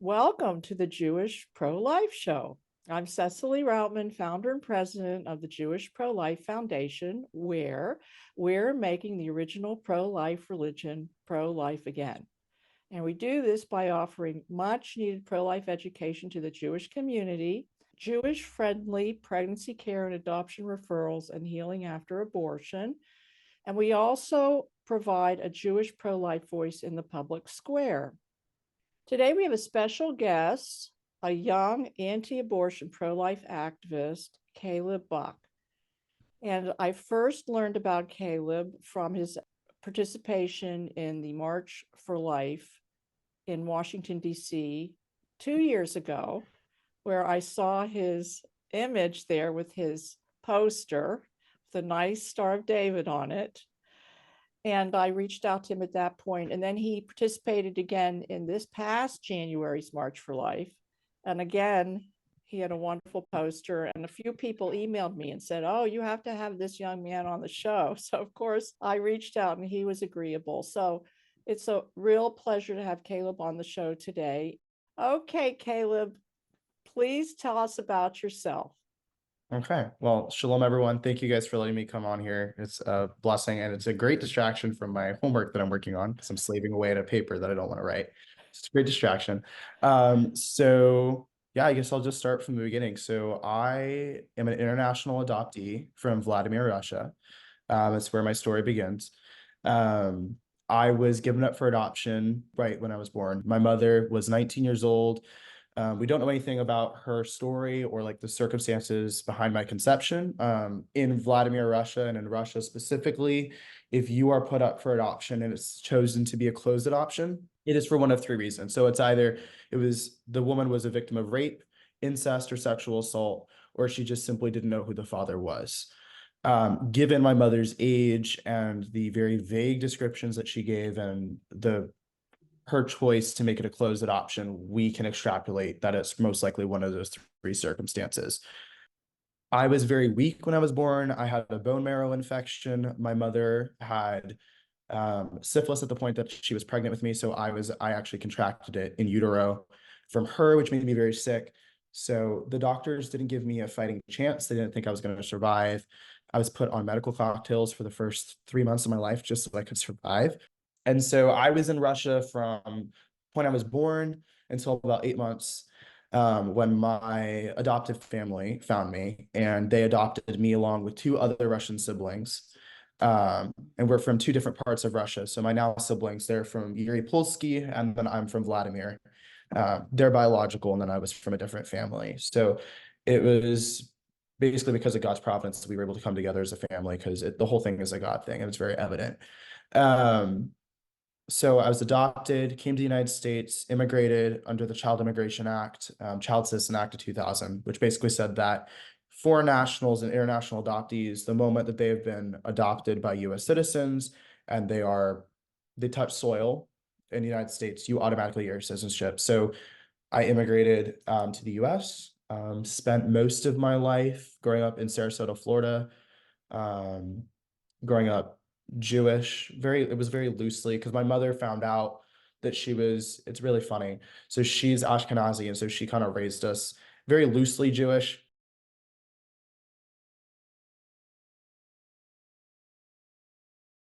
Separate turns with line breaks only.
Welcome to the Jewish Pro-Life Show. I'm Cecily Routman, founder and president of the Jewish Pro-Life Foundation, where we're making the original pro-life religion pro-life again. And we do this by offering much needed pro-life education to the Jewish community, Jewish-friendly pregnancy care and adoption referrals, and healing after abortion. And we also provide a Jewish pro-life voice in the public square. Today, we have a special guest, a young anti-abortion pro-life activist, Caleb Buck. And I first learned about Caleb from his participation in the March for Life in Washington, D.C. 2 years ago, where I saw his image there with his poster with a nice Star of David on it. And I reached out to him at that point. And then he participated again in this past January's March for Life. And again, he had a wonderful poster. And a few people emailed me and said, oh, you have to have this young man on the show. So, of course, I reached out and he was agreeable. So it's a real pleasure to have Caleb on the show today. Okay, Caleb, please tell us about yourself.
Okay. Well, shalom, everyone. Thank you guys for letting me come on here. It's a blessing, and it's a great distraction from my homework that I'm working on because I'm slaving away at a paper that I don't want to write. It's a great distraction. Yeah, I guess I'll just start from the beginning. So I am an international adoptee from Vladimir, Russia. That's where my story begins. I was given up for adoption right when I was born. My mother was 19 years old. We don't know anything about her story or like the circumstances behind my conception. In Vladimir, Russia, and in Russia specifically, if you are put up for adoption and it's chosen to be a closed adoption, it is for one of three reasons. So it's either the woman was a victim of rape, incest, or sexual assault, or she just simply didn't know who the father was. Given my mother's age and the very vague descriptions that she gave and her choice to make it a closed adoption, we can extrapolate that it's most likely one of those three circumstances. I was very weak when I was born. I had a bone marrow infection. My mother had syphilis at the point that she was pregnant with me. So I actually contracted it in utero from her, which made me very sick. So the doctors didn't give me a fighting chance. They didn't think I was going to survive. I was put on medical cocktails for the first 3 months of my life just so I could survive. And so I was in Russia from when I was born until about 8 months, when my adoptive family found me, and they adopted me along with two other Russian siblings. And we're from two different parts of Russia. So my now siblings, they're from AAPLOG, and then I'm from Vladimir. They're biological, and then I was from a different family. So it was basically because of God's providence that we were able to come together as a family, because the whole thing is a God thing, and it's very evident. So I was adopted, came to the United States, immigrated under the Child Immigration Act, Child Citizen Act of 2000, which basically said that foreign nationals and international adoptees, the moment that they have been adopted by U.S. citizens and they touch soil in the United States, you automatically get your citizenship. So I immigrated to the U.S., spent most of my life growing up in Sarasota, Florida, growing up Jewish, it was very loosely, because my mother found out that it's really funny. So she's Ashkenazi, and so she kind of raised us very loosely Jewish.